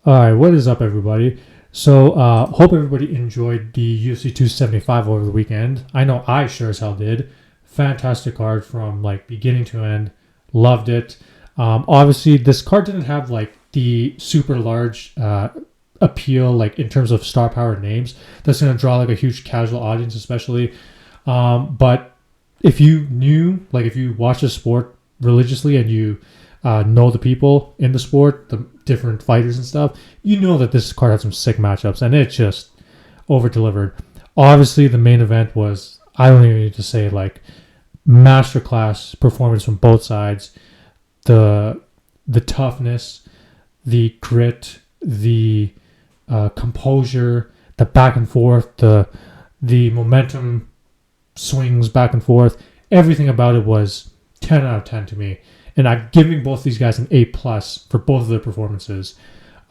All right, what is up, everybody? So, hope everybody enjoyed the UFC 275 over the weekend. I know I sure as hell did. Fantastic card from like beginning to end. Loved it. Obviously, this card didn't have like the super large appeal, like in terms of star power names. That's gonna draw like a huge casual audience, especially. But if you knew, like, if you watch the sport religiously and you know the people in the sport, the different fighters and stuff, you know that this card had some sick matchups, and it just over delivered. Obviously, the main event was, I don't even need to say, like, masterclass performance from both sides. The toughness, the grit, the composure, the back and forth, the momentum swings back and forth. Everything about it was 10 out of 10 to me. And I'm giving both these guys an A plus for both of their performances.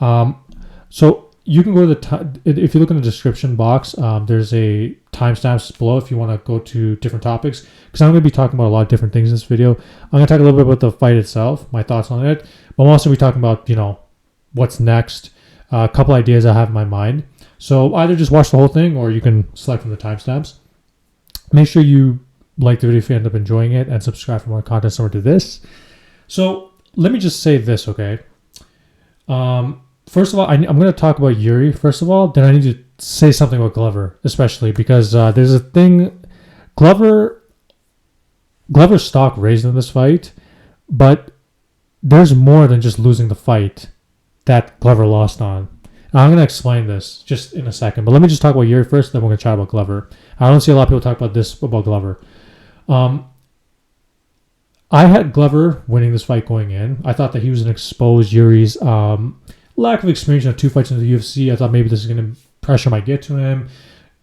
So you can go to if you look in the description box, there's a timestamps below if you want to go to different topics. Because I'm going to be talking about a lot of different things in this video. I'm going to talk a little bit about the fight itself, my thoughts on it. But I'm also going to be talking about, what's next, a couple ideas I have in my mind. So either just watch the whole thing or you can select from the timestamps. Make sure you like the video if you end up enjoying it and subscribe for more content similar to this. So let me just say this, okay? First of all, I'm going to talk about Jiri, first of all. Then I need to say something about Glover, especially because there's a thing. Glover's stock raised in this fight, but there's more than just losing the fight that Glover lost on. Now, I'm going to explain this just in a second, but let me just talk about Jiri first, then we're going to chat about Glover. I don't see a lot of people talk about this, about Glover. I had Glover winning this fight going in. I thought that he was going to expose Jiri's lack of experience in 2 fights in the UFC. I thought maybe this is going to pressure might get to him.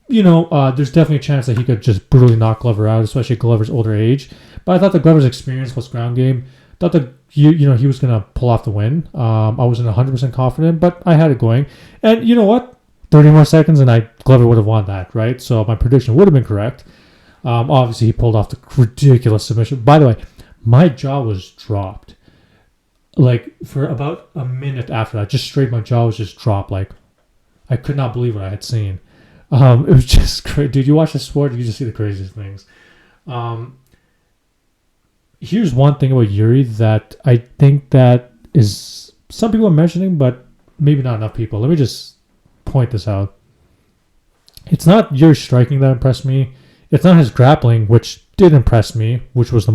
There's definitely a chance that he could just brutally knock Glover out, especially at Glover's older age. But I thought that Glover's experience plus ground game, thought that he was going to pull off the win. I wasn't 100% confident, but I had it going. And you know what? 30 more seconds and Glover would have won that, right? So my prediction would have been correct. Obviously, he pulled off the ridiculous submission. By the way, my jaw was dropped. Like, for about a minute after that, just straight, my jaw was just dropped. Like, I could not believe what I had seen. It was just crazy. Dude, you watch the sport, you just see the craziest things. Here's one thing about Jiri that I think that is some people are mentioning, but maybe not enough people. Let me just point this out. It's not Jiri's striking that impressed me. It's not his grappling, which did impress me, which was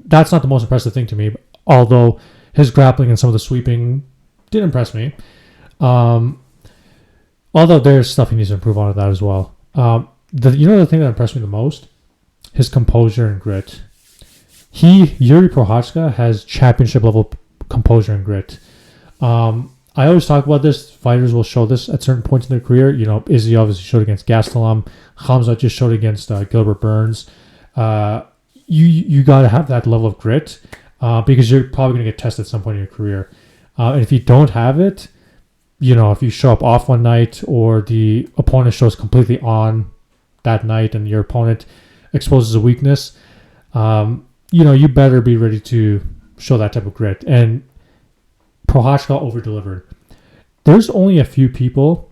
that's not the most impressive thing to me, although his grappling and some of the sweeping did impress me. Although there's stuff he needs to improve on that as well. The thing that impressed me the most? His composure and grit. Jiri Prochazka has championship level composure and grit. I always talk about this. Fighters will show this at certain points in their career. Izzy obviously showed against Gastelum. Hamza just showed against Gilbert Burns. You got to have that level of grit because you're probably going to get tested at some point in your career. And if you don't have it, if you show up off one night or the opponent shows completely on that night and your opponent exposes a weakness, you better be ready to show that type of grit. And Prochazka over-delivered. There's only a few people.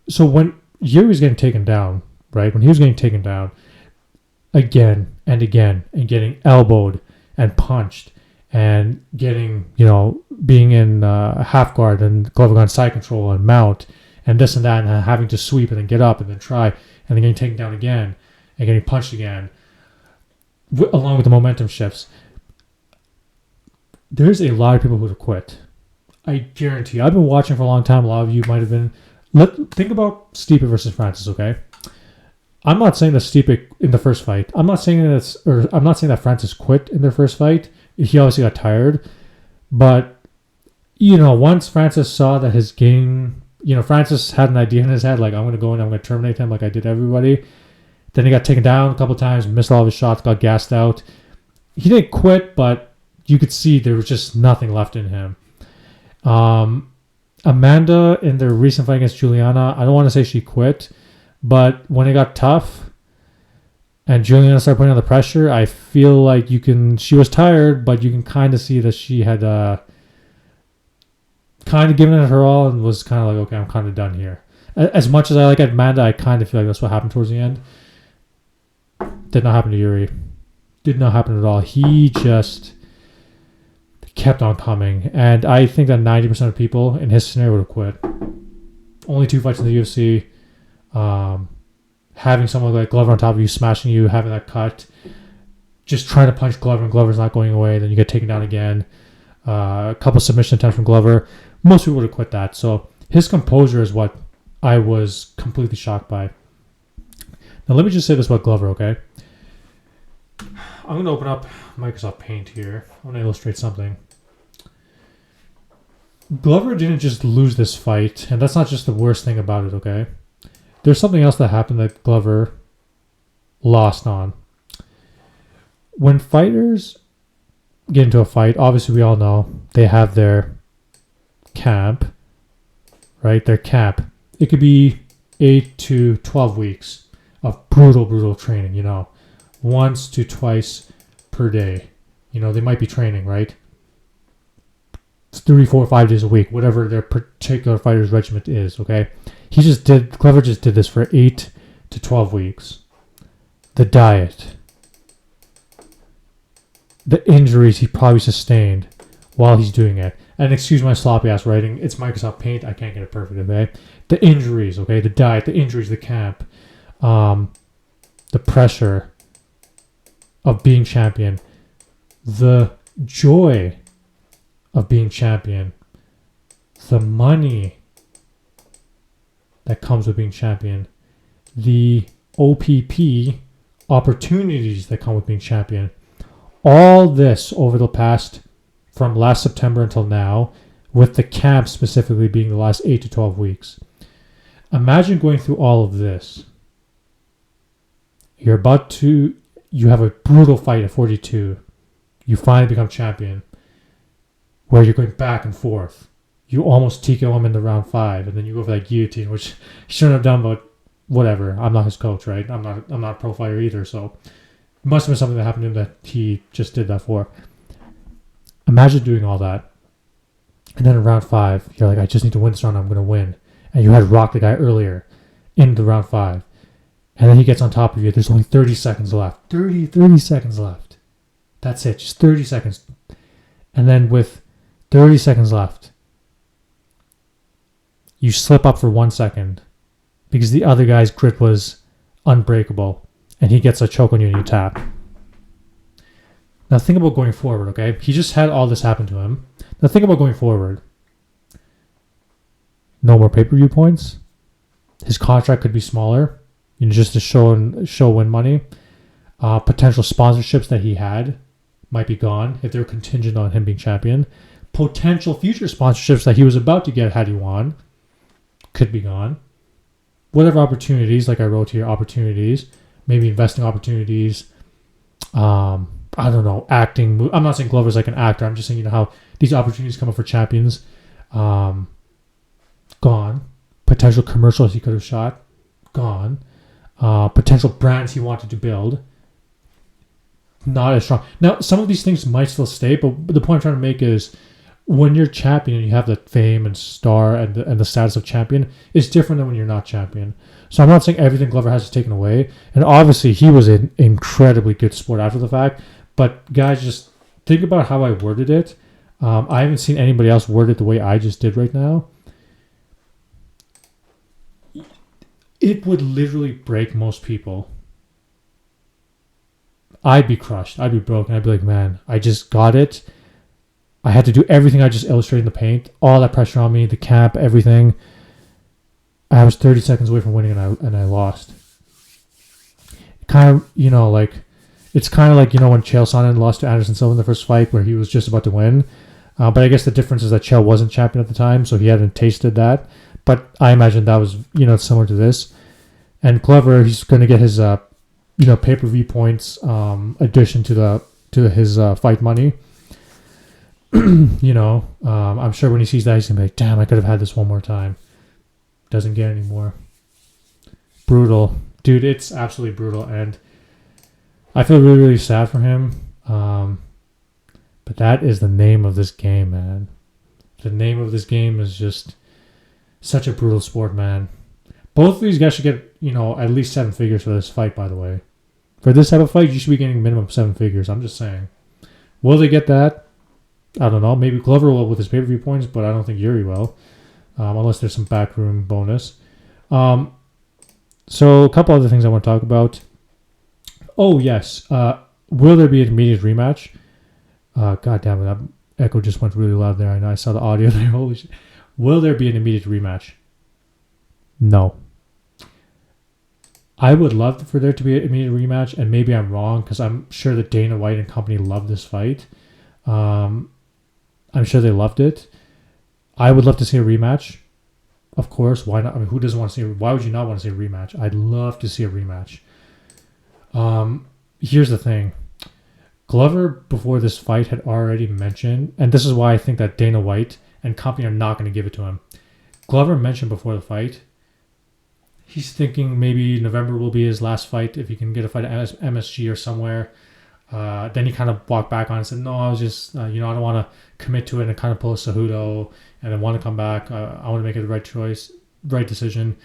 So when Jiri was getting taken down, right? When he was getting taken down again and again and getting elbowed and punched and getting, being in half guard and Glover gun side control and mount and this and that and having to sweep and then get up and then try and then getting taken down again and getting punched again, along with the momentum shifts. There's a lot of people who have quit. I guarantee. I've been watching for a long time. A lot of you might have been. Think about Stipe versus Francis, okay? I'm not saying that Stipe in the first fight. I'm not saying that Francis quit in their first fight. He obviously got tired. But, once Francis saw that his game, Francis had an idea in his head, like, I'm going to go in, I'm going to terminate him like I did everybody. Then he got taken down a couple times, missed all of his shots, got gassed out. He didn't quit, but you could see there was just nothing left in him. Amanda, in their recent fight against Juliana, I don't want to say she quit, but when it got tough and Juliana started putting on the pressure, I feel like she was tired, but you can kind of see that she had kind of given it her all and was kind of like, okay, I'm kind of done here. As much as I like Amanda, I kind of feel like that's what happened towards the end. Did not happen to Jiri. Did not happen at all. He just kept on coming. And I think that 90% of people in his scenario would have quit. Only 2 fights in the UFC. Having someone like Glover on top of you, smashing you, having that cut. Just trying to punch Glover and Glover's not going away. Then you get taken down again. A couple submission attempts from Glover. Most people would have quit that. So his composure is what I was completely shocked by. Now let me just say this about Glover, okay? I'm going to open up Microsoft Paint here. I want to illustrate something. Glover didn't just lose this fight, and that's not just the worst thing about it, okay? There's something else that happened that Glover lost on. When fighters get into a fight, obviously we all know they have their camp, right? Their camp. It could be 8 to 12 weeks of brutal training, you know, once to twice per day. You know, they might be training, right? 3, 4, 5 days a week, whatever their particular fighter's regiment is, okay? Glover just did this for 8 to 12 weeks. The diet. The injuries he probably sustained while he's doing it. And excuse my sloppy ass writing, it's Microsoft Paint, I can't get it perfect, okay? The injuries, okay? The diet, the injuries, the camp, the pressure of being champion, the joy of being champion, the money that comes with being champion, the OPP opportunities that come with being champion. All this over the past, from last September until now, with the camp specifically being the last 8 to 12 weeks. Imagine going through all of this. You have a brutal fight at 42. You finally become champion, where you're going back and forth. You almost TKO him in the round 5, and then you go for that guillotine, which he shouldn't have done, but whatever. I'm not his coach, right? I'm not a pro fighter either, so it must have been something that happened to him that he just did that for. Imagine doing all that, and then in round 5, you're like, I just need to win this round, I'm going to win. And you had rocked the guy earlier in the round 5, and then he gets on top of you. There's only 30 seconds left. 30 seconds left. That's it, just 30 seconds. And then with 30 seconds left, you slip up for 1 second because the other guy's grip was unbreakable, and he gets a choke on you and you tap. Now think about going forward, okay? He just had all this happen to him. Now think about going forward. No more pay-per-view points. His contract could be smaller, you know, just to show win money. Potential sponsorships that he had might be gone if they're contingent on him being champion. Potential future sponsorships that he was about to get had he won could be gone. Whatever opportunities, like I wrote here, opportunities, maybe investing opportunities, I don't know, acting. I'm not saying Glover's like an actor. I'm just saying, you know, how these opportunities come up for champions. Gone. Potential commercials he could have shot. Gone. Potential brands he wanted to build. Not as strong. Now, some of these things might still stay, but the point I'm trying to make is when you're champion and you have the fame and star and the status of champion, it's different than when you're not champion. So I'm not saying everything Glover has is taken away. And obviously, he was an incredibly good sport after the fact. But guys, just think about how I worded it. I haven't seen anybody else word it the way I just did right now. It would literally break most people. I'd be crushed. I'd be broken. I'd be like, man, I just got it. I had to do everything I just illustrated in the paint. All that pressure on me, the camp, everything. I was 30 seconds away from winning and I lost. Kind of, you know, like, it's kind of like, you know, when Chael Sonnen lost to Anderson Silva in the first fight where he was just about to win. But I guess the difference is that Chael wasn't champion at the time, so he hadn't tasted that. But I imagine that was, you know, similar to this. And Glover, he's going to get his, you know, pay-per-view points addition to his fight money. You know, I'm sure when he sees that, he's going to be like, damn, I could have had this one more time. Doesn't get any more. Brutal. Dude, it's absolutely brutal. And I feel really, really sad for him. But that is the name of this game, man. The name of this game is just such a brutal sport, man. Both of these guys should get, at least 7 figures for this fight, by the way. For this type of fight, you should be getting minimum 7 figures. I'm just saying. Will they get that? I don't know. Maybe Glover will with his pay-per-view points, but I don't think Jiri will. Unless there's some backroom bonus. So a couple other things I want to talk about. Oh, yes. Will there be an immediate rematch? God damn it. That echo just went really loud there. I know. I saw the audio there. Holy shit. Will there be an immediate rematch? No. I would love for there to be an immediate rematch, and maybe I'm wrong because I'm sure that Dana White and company love this fight. I'm sure they loved it. I would love to see a rematch. Of course, why not? I mean, who doesn't want to see? Why would you not want to see a rematch? I'd love to see a rematch. Here's the thing. Glover, before this fight, had already mentioned, and this is why I think that Dana White and company are not going to give it to him. Glover mentioned before the fight, he's thinking maybe November will be his last fight if he can get a fight at MSG or somewhere. Then he kind of walked back on and said, no, I was just, I don't want to commit to it and kind of pull a Cejudo and then want to come back. I want to make it the right choice, right decision.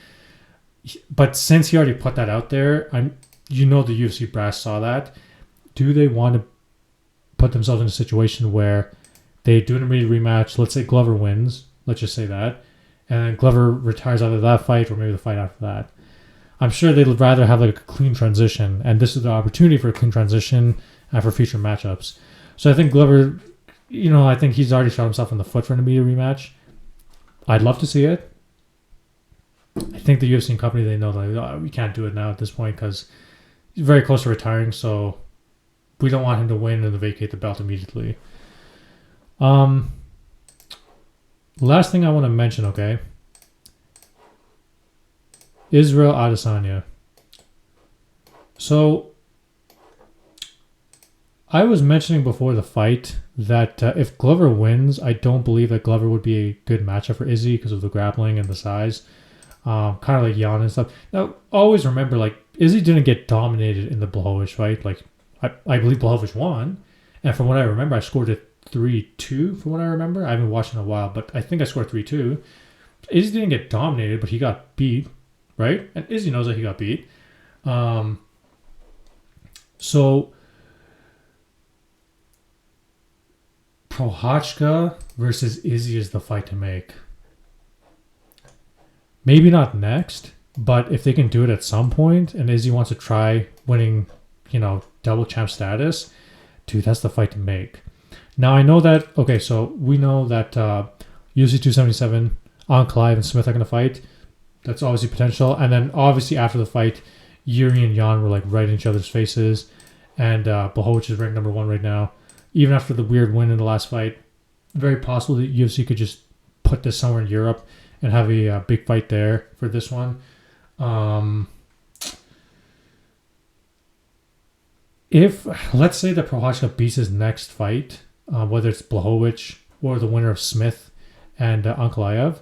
But since he already put that out there, the UFC brass saw that. Do they want to put themselves in a situation where they do an immediate rematch? Let's say Glover wins. Let's just say that. And then Glover retires either that fight or maybe the fight after that. I'm sure they'd rather have like a clean transition. And this is the opportunity for a clean transition and for future matchups. So I think Glover, I think he's already shot himself in the foot for an immediate rematch. I'd love to see it. I think the UFC and company, they know that we can't do it now at this point because he's very close to retiring. So we don't want him to win and to vacate the belt immediately. Last thing I want to mention, okay? Israel Adesanya. So, I was mentioning before the fight that if Glover wins, I don't believe that Glover would be a good matchup for Izzy because of the grappling and the size. Kind of like Jan and stuff. Now, always remember, Izzy didn't get dominated in the Blachowicz fight. I believe Blachowicz won. And from what I remember, I scored it 3-2 from what I remember. I haven't watched in a while, but I think I scored 3-2. Izzy didn't get dominated, but he got beat, right? And Izzy knows that he got beat. So Prochazka versus Izzy is the fight to make. Maybe not next, but if they can do it at some point, and Izzy wants to try winning, double champ status, dude, that's the fight to make. Now, I know that, okay, so we know that UFC 277, Ankalaev and Smith are going to fight. That's obviously potential. And then, obviously, after the fight, Jiri and Jan were, right in each other's faces. And Blachowicz is ranked number 1 right now. Even after the weird win in the last fight, very possible that UFC could just put this somewhere in Europe and have a big fight there for this one. If, let's say that Prochazka beats his next fight, whether it's Blachowicz or the winner of Smith and Ankalaev,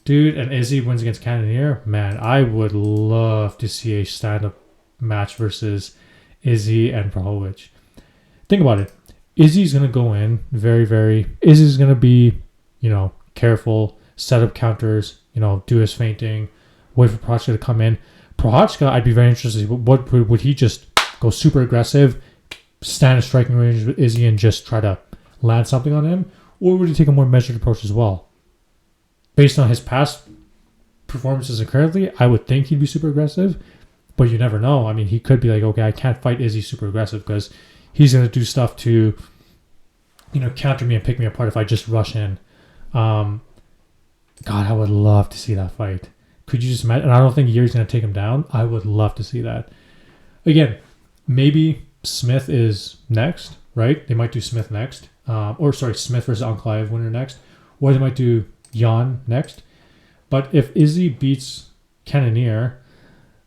dude, and Izzy wins against Cannonier, man, I would love to see a stand-up match versus Izzy and Blachowicz. Think about it. Izzy's going to go in Izzy's going to be, careful, set up counters, do his feinting, wait for Prochazka to come in. Prochazka, I'd be very interested. What would he just go super aggressive, stand in striking range with Izzy and just try to land something on him? Or would he take a more measured approach as well? Based on his past performances and currently, I would think he'd be super aggressive, but you never know. I mean, he could be like, okay, I can't fight Izzy super aggressive because he's going to do stuff to, counter me and pick me apart if I just rush in. God, I would love to see that fight. Could you just imagine? And I don't think Yuri's going to take him down. I would love to see that. Again, maybe Smith is next, right? They might do Smith next. Smith versus Ankalaev winner next. Or they might do Jan next. But if Izzy beats Cannonier,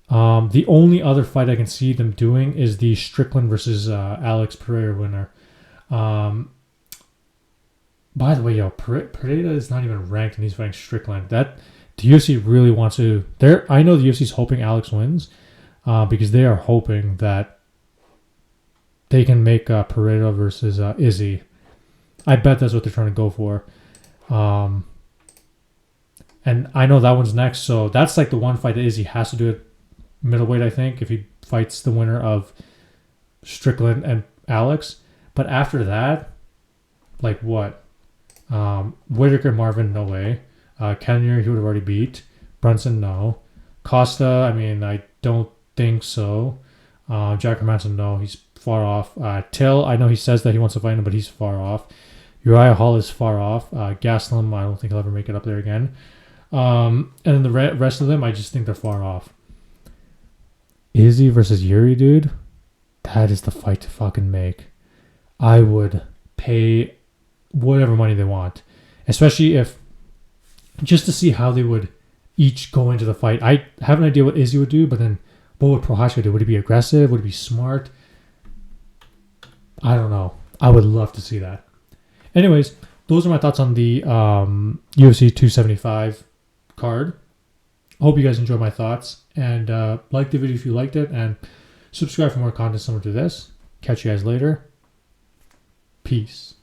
the only other fight I can see them doing is the Strickland versus Alex Pereira winner. By the way, Pereira is not even ranked and he's fighting Strickland. The UFC really wants to... I know the UFC is hoping Alex wins because they are hoping that they can make Pereira versus Izzy. I bet that's what they're trying to go for. And I know that one's next, so that's like the one fight that Izzy has to do at middleweight, I think, if he fights the winner of Strickland and Alex. But after that, like what? Whitaker, Marvin, no way. Kenyer, he would have already beat. Brunson, no. Costa, I mean, I don't think so. Jack Hermanson, no, he's far off. Till, I know he says that he wants to fight him, but he's far off. Uriah Hall is far off. Gaslam, I don't think he'll ever make it up there again. And then the rest of them, I just think they're far off. Izzy versus Jiri, dude, that is the fight to fucking make. I would pay whatever money they want, especially if just to see how they would each go into the fight. I have an idea what Izzy would do, but then what would Prochazka do? Would he be aggressive? Would he be smart? I don't know. I would love to see that. Anyways, those are my thoughts on the UFC 275 card. Hope you guys enjoyed my thoughts, and like the video if you liked it, and subscribe for more content similar to this. Catch you guys later. Peace.